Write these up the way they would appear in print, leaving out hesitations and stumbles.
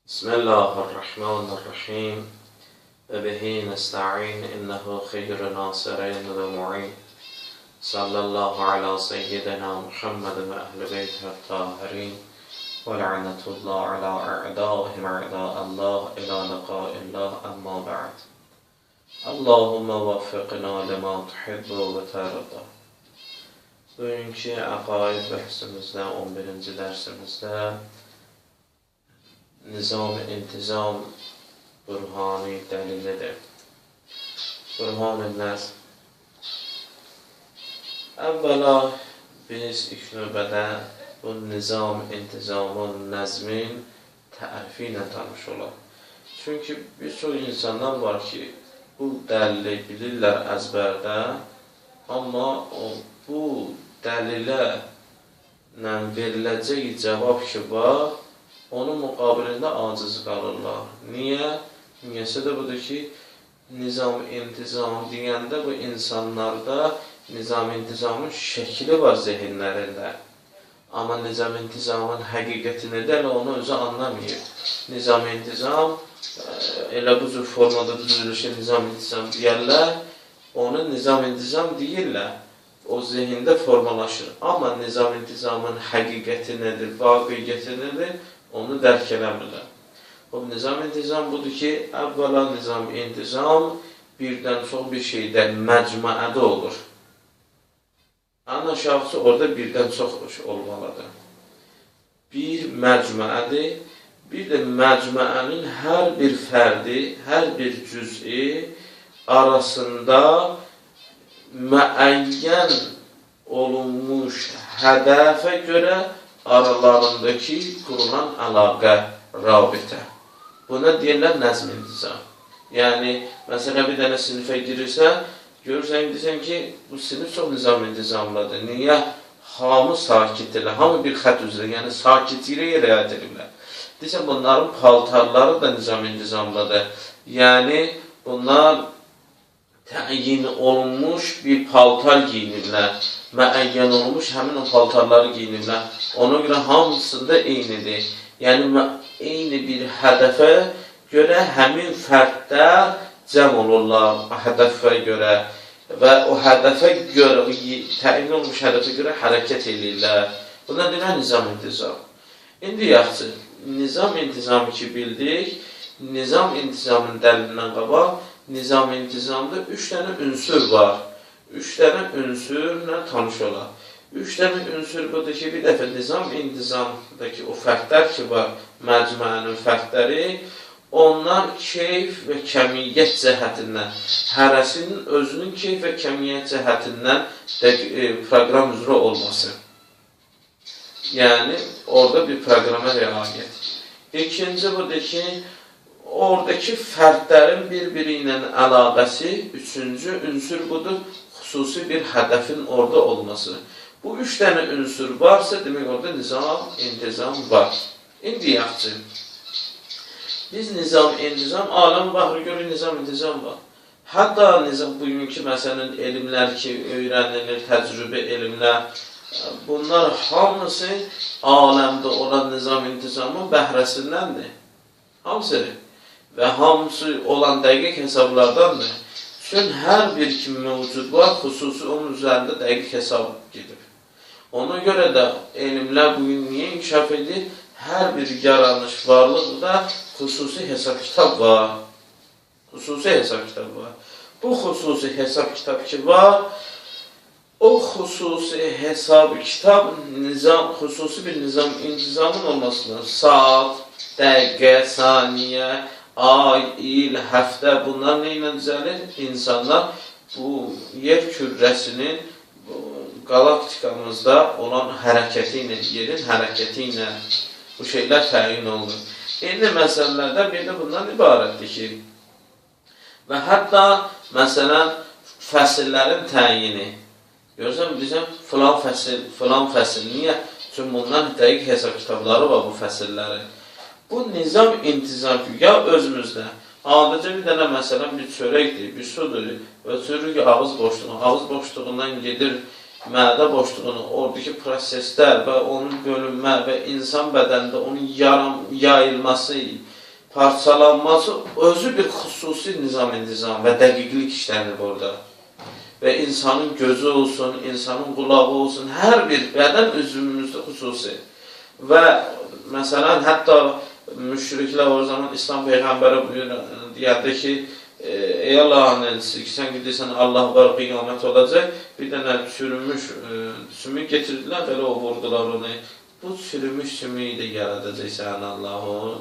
بسم الله الرحمن الرحيم وبه نستعين إنه خير ناصرين ومعين صلى الله على سيدنا محمد وأهل بيته الطاهرين ولعنة الله على أعدائهم أعداء الله إلى لقاء الله أما بعد اللهم وفقنا لما تحب وترضى. Bugünkü əqaid bəhsimizdə 11-ci dərsimizdə Nizam-ı İntizam Burhani dəlilidir. Burhan-ı Nəzm. Əvvəla biz ilk növbədə bu Nizam-ı İntizamın, Nəzmin tərifi ilə tanış olaq. Çünki bir çox insanlar var ki, bu dəlili bilirlər əzbərdə, amma bu dəlilə veriləcək cavab ki var, onun müqabilində aciz qalırlar. Niyə? Niyəsə də budur ki, nizam-intizam deyəndə bu insanlarda nizam-intizamın şəkli var zehinlərində. Amma nizam-intizamın həqiqətini də onu özü anlamayır. Nizam-intizam elə bu cür formada düzülüşə nizam-intizam deyərlər, onu nizam-intizam deyirlər. O zihində formalaşır. Amma nizam-intizamın həqiqəti nədir, vaqiyyəti nədir, onu dərk eləmirlər. O nizam-intizam budur ki, əvvəla nizam-intizam birdən çox bir şeydən məcmuədə olur. Ana şəxsi orada birdən çox olmalıdır. Bir məcmuədir, bir də məcmuənin hər bir fərdi, hər bir cüz'i arasında müəyyən olunmuş hədəfə görə aralarındakı qurulan əlaqə, rabitə. Buna deyirlər nəzm-intizam. Yəni, məsələn, bir dənə sinifə girirsə, görürsən, deyirsən ki, bu sinif çox nizam-intizamlıdır. Niyə? Hamı sakitdir, hamı bir xət üzrə, yəni sakitliyə riayət edirlər. Deyirsən, bunların paltarları da nizam-intizamlıdır. Yəni, bunlar təyin olunmuş bir paltar giyinirlər, müəyyən olunmuş həmin o paltarları giyinirlər. Ona görə hamısında eynidir. Yəni, eyni bir hədəfə görə həmin fərdlər cəm olurlar, hədəfə görə və o hədəfə görə, təyin olunmuş hədəfə görə hərəkət edirlər. Buna deyilər nizam-intizam. İndi yaxşı, nizam-intizamı ki bildik, nizam-intizamın dəlilindən qabaq, nizam-intizamda 3 dənə ünsür var. 3 dənə ünsürlə tanış olaq. 3 dənə ünsür budur ki, bir dəfə nizam-intizamdakı o fərdlər ki var, məcmuənin fərdləri, onlar keyf və kəmiyyət cəhətindən, hərəsinin özünün keyf və kəmiyyət cəhətindən proqram üzrə olması. Yəni, orada bir proqrama riayət. İkinci budur ki, oradakı fərdlərin bir-biri ilə əlaqəsi, üçüncü ünsür budur, xüsusi bir hədəfin orada olması. Bu 3 dənə ünsür varsa, demək orada nizam-intizam var. İndi yaxşı, biz nizam-intizam, aləm baxır, görür nizam-intizam var. Hətta bugünkü məsələn elmlər ki, öyrənilir, təcrübə elmlər, bunlar hamısı aləmdə olan nizam-intizamın bəhrəsindəndir. Hamısıdır. Və hamısı olan dəqiq hesablardandır. Çünki hər bir kimi mövcud var, xüsusi onun üzərində dəqiq hesab gedir. Ona görə də elmlər bugün niyə inkişaf edir? Hər bir yaranış varlıqda xüsusi hesab kitab var. Xüsusi hesab kitab var. Bu xüsusi hesab kitab ki var, o xüsusi hesab kitab xüsusi bir nizam-intizamın olmasından saat, dəqiqə, saniyə, ay, il, həftə, bunlar nə ilə düzəlir? İnsanlar bu yer kürrəsinin qalaktikamızda olan hərəkəti ilə, yerin hərəkəti ilə bu şeylər təyin olunur. Eyni məsələlərdən bir də bundan ibarətdir ki, və hətta, məsələn, fəsillərin təyini. Görürsən, bizim filan fəsil, niyə? Çünki bundan dəqiq hesab kitabları var bu fəsillərin. Bu nizam-intizam ki, ya özümüzdə, adicə bir dənə məsələn bir çörəkdir, bir sudur, ötürür ki, ağız boşluğundan gedir, mədə boşluğunu, oradakı proseslər və onun bölünmə və insan bədənində onun yayılması, parçalanması özü bir xüsusi nizam-intizam və dəqiqlik işlənir burada. Və insanın gözü olsun, insanın qulağı olsun, hər bir bədən üzvümüzdə xüsusi. Və məsələn, hətta müşriklər o zaman İslam Peyğəmbəri deyərdi ki, ey Allah'ın elçisi ki, sən gidirsən Allah var, qiyamət olacaq, bir dənə çürümüş sümük getirdilər, belə o vurdular onu. Bu çürümüş sümüyü də yaradacaq sən Allah'ın.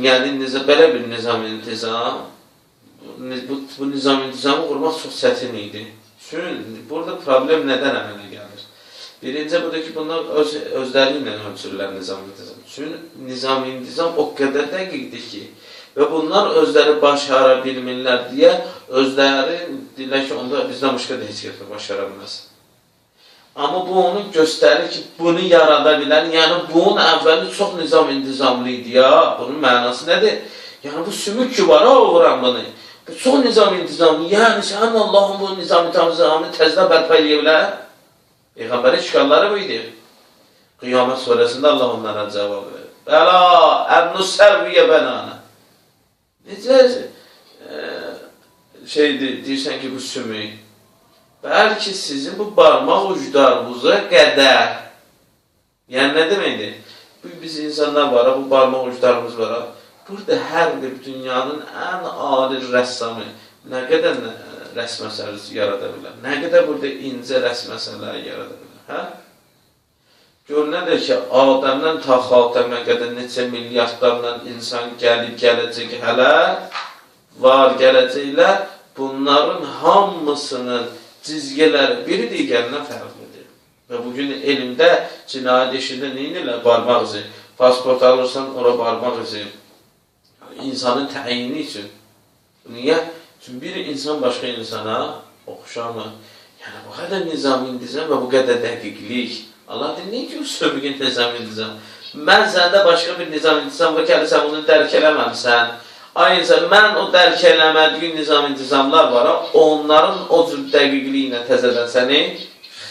Yəni, belə bir nizam-intizam, bu nizam-intizamı qurmaq çox çətin idi. Çünki burada problem nədən əmələ gəlir? Birinci, buradakı bunlar özləri ilə ölçürlər nizam-intizam. Çünki nizam-intizam o qədər dəqiqdir ki, və bunlar özləri başara bilmirlər deyə, özləri deyirlər ki, onda bizdən başqa da heç kəsə başara bilməz. Amma bu onu göstərir ki, bunu yarada bilər. Yəni, bunun əvvəli çox nizam-intizamlı idi ya. Bunun mənası nədir? Yəni, bu sümük ki var, o vuran bunu. Bu çox nizam-intizamlı. Yəni, sən Allahın bu nizam-intizamını təzdən bərpa edə bilər. Peyğəmbərin işgalları bu idi. Qiyamət surəsində Allah onlara cavab verir. Bəla, ən-nusəvviyə bənanə. Necə deyirsən ki, bu sümük? Bəlkə sizin bu barmaq uclarınıza qədər. Yəni, nə deməkdir? Biz insanlar var, bu barmaq uclarımız var. Burada hər bir dünyanın ən ali rəssamı nə qədər rəsm əsəri yarada bilər? Nə qədər burada incə rəsm əsərləri yarada bilər? Görünədir ki, Adəmdən ta Xatəmə qədər neçə milyardlarla insan gəlib gələcək hələ var gələcəklər. Bunların hamısının cizgiləri biri digərindən fərqlidir. Və bugün elmdə cinayət işində neyinirlər? Barmaq izi. Pasport alırsan, ora barmaq izi. İnsanın təyini üçün. Niyə? Çünki bir insan başqa insana oxşamır. Yəni, bu qədər nizam-intizam və bu qədər dəqiqlik. Allah deyir, niyə ki, bu sömürgün nizam-intizam? Mən səndə başqa bir nizam-intizam var ki, sən bunu dərk eləməmsən. Ayrıca, mən o dərk eləmədiyim nizam-intizamlar var, onların o cür dəqiqliyi ilə təzədən səni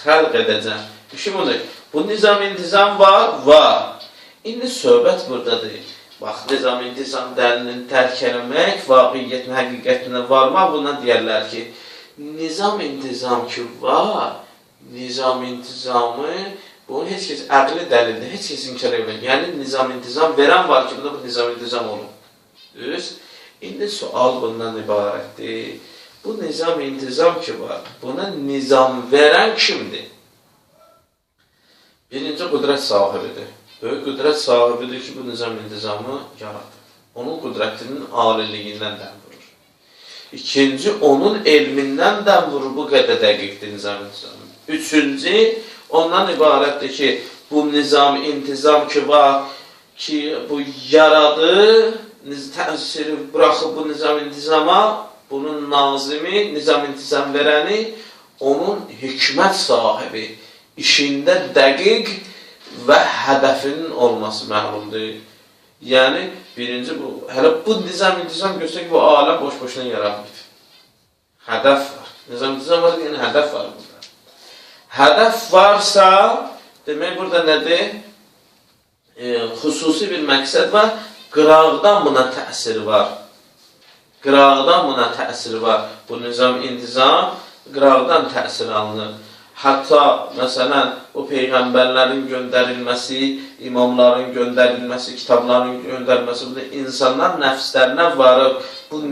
xəlq edəcəm. İşim odur. Bu nizam-intizam var, var. İndi söhbət buradadır. Bax, nizam-intizam dəlinin tərk eləmək, vaqiyyətin, həqiqətinə varmaq, buna deyərlər ki, nizam-intizam ki var, nizam-intizamı, bunu heç kəs əqli dəlildir, heç kəs inkar edir. Yəni, nizam-intizam verən var ki, bunda bu nizam-intizam olur. Düz. İndi sual bundan ibarətdir. Bu nizam-intizam ki var, buna nizam verən kimdir? Birinci qüdrət sahibidir. Böyük qüdrət sahibidir ki, bu nizam-intizamı yaradır. Onun qüdrətinin aliliyindən dəm vurur. İkinci, onun elmindən dəm vurur, bu qədər dəqiqdir nizam-intizamı. Üçüncü, ondan ibarətdir ki, bu nizam-intizam ki var, ki bu yaradır, təsiri buraxıb bu nizam-intizama, bunun nazimi, nizam-intizam verəni, onun hikmət sahibi, işində dəqiq və hədəfinin olması məlumdur. Yəni, birinci bu, hələ bu nizam-intizam göstərir ki, bu aləm boş-boşuna yaranmır. Hədəf var. Nizam-intizam var, yəni hədəf var burada. Hədəf varsa, demək burada nədir? Xüsusi bir məqsəd var. Qıraqdan buna təsiri var. Qıraqdan buna təsiri var. Bu nizam-intizam qıraqdan təsir alınır. Hətta, məsələn, o peyğəmbərlərin göndərilməsi, imamların göndərilməsi, kitabların göndərilməsi, bu da insanlar nəfslərinə varıb, bu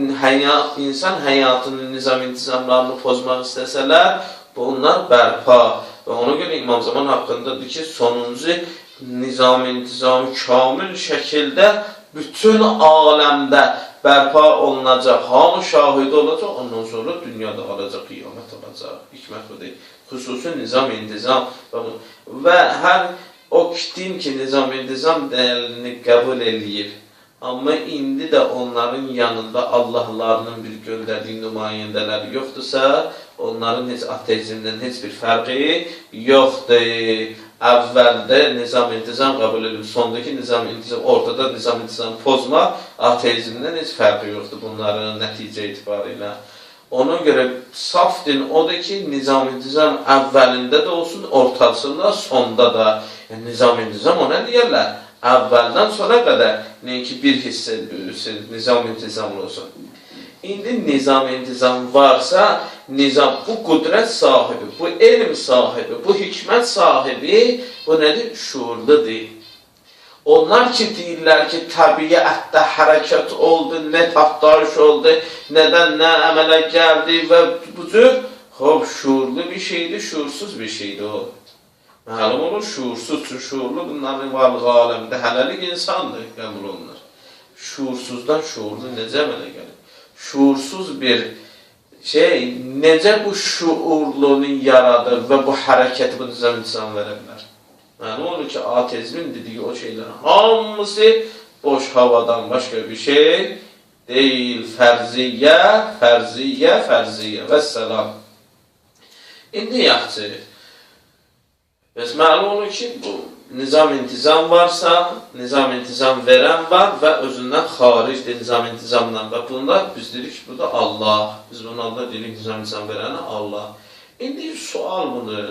insan həyatının nizam-intizamlarını pozmaq istəsələr, bunlar bərpa. Və ona görə İmam Zaman haqqındadır ki, sonuncu nizam-intizamı kamil şəkildə bütün aləmdə bərpa olunacaq, hamı şahidi olacaq, ondan sonra dünyada alacaq, qiyamət olacaq. Hikmət bu deyil. Xüsusi nizam-intizam və hər o din ki, nizam-intizam dəlilini qəbul eləyib. Amma indi də onların yanında Allahlarının bir göndərdiyi nümayəndələri yoxdursa, onların heç ateizmdən heç bir fərqi yoxdur. Əvvəldə nizam-intizam qəbul edilib, sondakı nizam-intizam, ortada nizam-intizam pozmaq, ateizmdən heç fərqi yoxdur bunların nəticə etibarıyla. Ona görə saf din odur ki, nizam-intizam əvvəlində də olsun, ortasında, sonda da. Yəni, nizam-intizam ona deyərlər, əvvəldən sona qədər nəinki bir hissə nizam-intizamlı olsun. İndi nizam-intizam varsa, nizam bu qüdrət sahibi, bu elm sahibi, bu hikmət sahibi, bu nədir? Şuurludur. Onlar ki, deyirlər ki, təbiətdə hərəkət oldu, nə tapdaş oldu, nədən nə əmələ gəldi və bu cür, şuurlu bir şeydir, şuursuz bir şeydir o. Məlum olur, şuursuz, şuurlu bunların varlığı aləmdə hələlik insandır, qəbul olunur. Şuursuzdan şuurlu necə əmələ gəlir? Şuursuz bir şey, necə bu şuurlunu yaradır və bu hərəkəti bu nizam-intizam verə bilər? Məlum olur ki, ateizmin dediyi o şeylərin hamısı boş havadan başqa bir şey deyil. Fərziyyə, fərziyyə, fərziyyə və səlam. İndi yaxşı. Bəs məlum olur ki, bu nizam-intizam varsa, nizam-intizam verən var və özündən xaricdir nizam-intizamdan və bunlar biz dedik ki, bu da Allah. Biz bunlarla dedik nizam-intizam verəni Allah. İndi sual budur.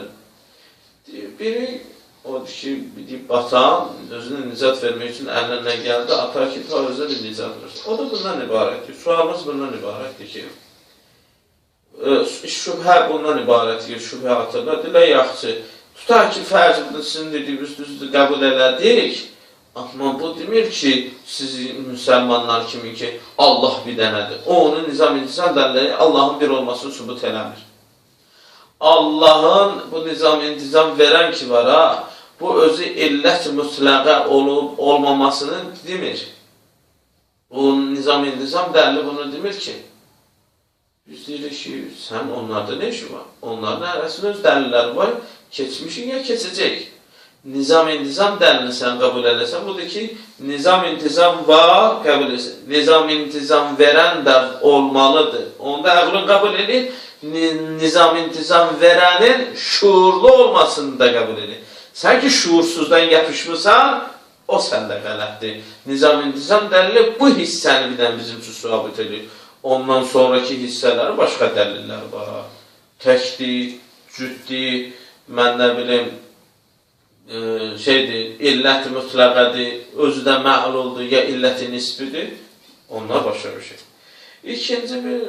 Biri odur ki, deyib batan, özünə nicat vermək üçün əlinə nə gəldi, atar ki, ta özünə də nicat versin. O da bundan ibarətdir. Sualımız bundan ibarətdir ki, şübhə bundan ibarətdir, şübhə hatırladır, yaxşı. Tutar ki, fərz sizin dediyiniz düzdür, qəbul elədik, amma bu demir ki, siz müsəlmanlar kimi ki, Allah bir dənədir. O, onun nizam-intizam dəlləri Allahın bir olmasını sübut eləmir. Allahın bu nizam-intizam verən ki var ha, bu özü illət mütləqə olub olmamasını demir. Bu nizam-intizam dəlli bunu demir ki, biz deyirik ki, sən onlarda nə işi var? Onların ərəsində öz dəlilləri var, keçmişin ya keçəcək. Nizam-intizam dəlini sən qəbul eləsən, budur ki, nizam-intizam var, qəbul eləsən. Nizam-intizam verən də olmalıdır. Onda əqlın qəbul edir, nizam-intizam verənin şuurlu olmasını da qəbul edir. Sən ki, şuursuzdan yapışmısan, o səndə qələtdir. Nizam-intizam dəlili bu hissəni birdən bizim üçün sabit edir. Ondan sonraki hissələri başqa dəlillər var. Təkdir, cüdddir, mən nə bilim, illət-i mütləqədir, özü də mə'luldur, ya illət-i nisbidir, onlar başqa bir şey. İkinci bir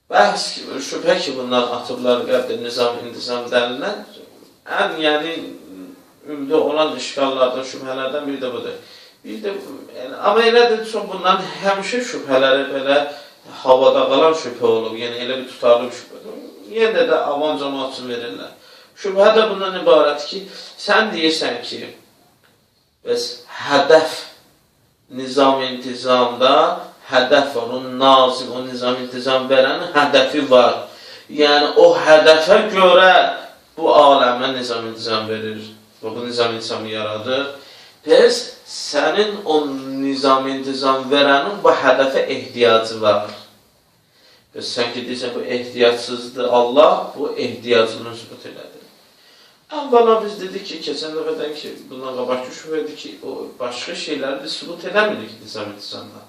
bəhs ki, şübhə ki, bunlar atıblar qəbdir nizam-intizam dəlindən, yəni, ümdə olan işgallardan, şübhələrdən biri də budur. Amma elədir, bunların həmişə şübhələri belə havada qalan şübhə olub, yəni elə bir tutarlı bir şübhədir. Yenə də avam cəmaat üçün verirlər. Şübhə də bundan ibarət ki, sən deyirsən ki, bəs hədəf nizam-intizamda hədəf var, o nazim, o nizam-intizam verənin hədəfi var. Yəni, o hədəfə görə bu aləmə nizam-intizam verir və bu nizam-intizamı yaradır. Bəs sənin o nizam-intizam verənin bu hədəfə ehtiyacı var. Bəs sən ki, deyirsən, bu ehtiyacsızdır Allah, bu ehtiyacını sübut elədir. Əvvəla biz dedik ki, keçən dəfədən ki, bundan qabaqki şübhədir ki, o başqa şeyləri biz sübut eləmirik nizam-intizamla.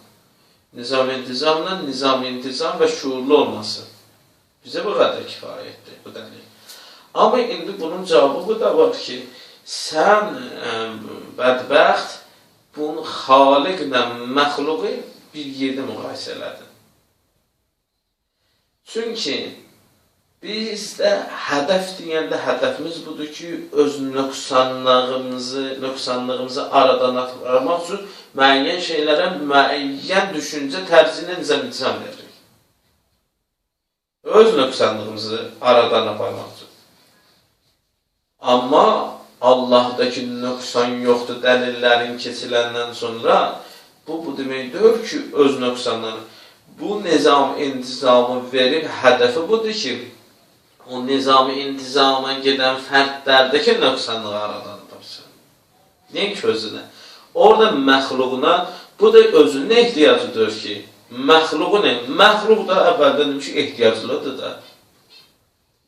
Nizam-intizamla nizam-intizam və şuurlu olması. Bizə bu qədər kifayətdir, bu dəlil. Amma indi bunun cavabı bu da var ki, sən bədbəxt bunu xaliqlə məxluqu bir yerdə müqayisə elədin. Çünki bizdə hədəf deyəndə hədəfimiz budur ki, öz nöqsanlığımızı aradan atmaq üçün müəyyən şeylərə müəyyən düşüncə tərzinə nizam-intizam veririk. Öz nöqsanlığımızı aradan aparmaq üçün. Amma Allah'daki nöqsan yoxdur dəlillərin keçiləndən sonra bu demək deyil ki, öz nöqsanları. Bu nizam-intizamı verib hədəfi budur ki, o nizam-intizama gedən fərdlərdəki nöqsanlığı aradan tapsın. Nəinki özünə. Orada məxluquna, bu da özünün ehtiyacıdır ki, məxluqu nə? Məxluq da əvvəldən demiş ki, ehtiyaclıdır da.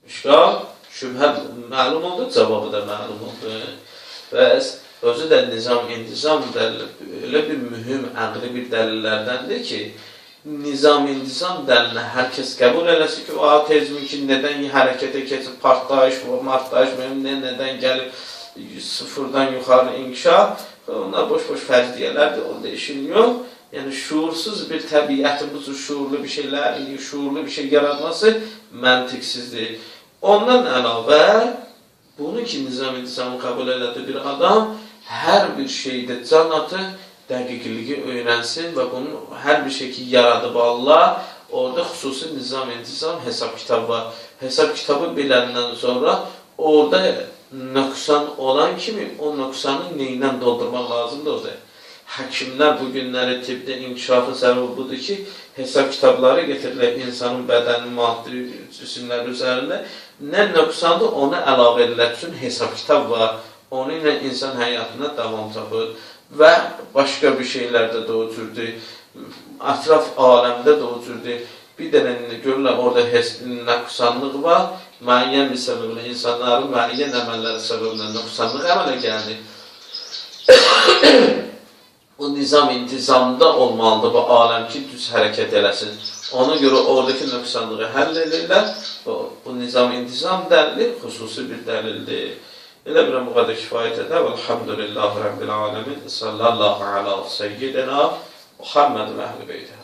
İşqal, şübhə məlum oldu, cavabı da məlum oldu. Bəs özü də nizam-intizam dəlili elə bir mühüm, əqli bir dəlillərdəndir ki, nizam-intizam dəlinə hər kəs qəbul eləsin ki, o ateizmin ki, nədən hərəkətə keçib, partlayış, martlayış, nədən gəlib, sıfırdan yuxarı inkişaf, onlar boş-boş fərziyyələrdir, o işin yox. Yəni, şuursuz bir təbiətin bu cür şuurlu bir şeylər, şuurlu bir şey yaratması məntiqsizdir. Ondan əlavə, bunu ki, nizam-intizamı qəbul elədi bir adam, hər bir şeydə can atı, dəqiqliyi öyrənsin və bunu hər bir şey ki, yaradıb Allah, orada xüsusi nizam-intizam, hesab kitabı var. Hesab kitabı biləndən sonra orada nöqsan olan kimi o nöqsanı neyle doldurmaq lazımdır orada. Həkimlər bu günləri tibbdə inkişafın səbəbi budur ki, hesab kitabları getirirlər insanın bədəni, maddi cisimləri üzərində. Nə nöqsandır, ona əlavə edilər. Üçün hesab kitab var. Onu ilə insan həyatına davam tapır. Və başqa bir şeylərdə də o cürdür. Ətraf aləmdə də o cürdür. Bir dənə görürlər, orada nöqsanlıq var. Müəyyən bir səbəblə insanların müəyyən əməlləri səbəblə nöqsanlıq əmələ gəldi. Bu nizam-intizamda olmalıdır bu aləm ki, düz hərəkət eləsin. Ona görə oradakı nöqsanlığı həll edirlər. Bu nizam-intizam dəlili xüsusi bir dəlildir. Elə bir bu qədər kifayət edər. Elhamdülillahi Rabbil aləmin. Sallallahu ala seyyidina Muhammed və əhl-i beytə.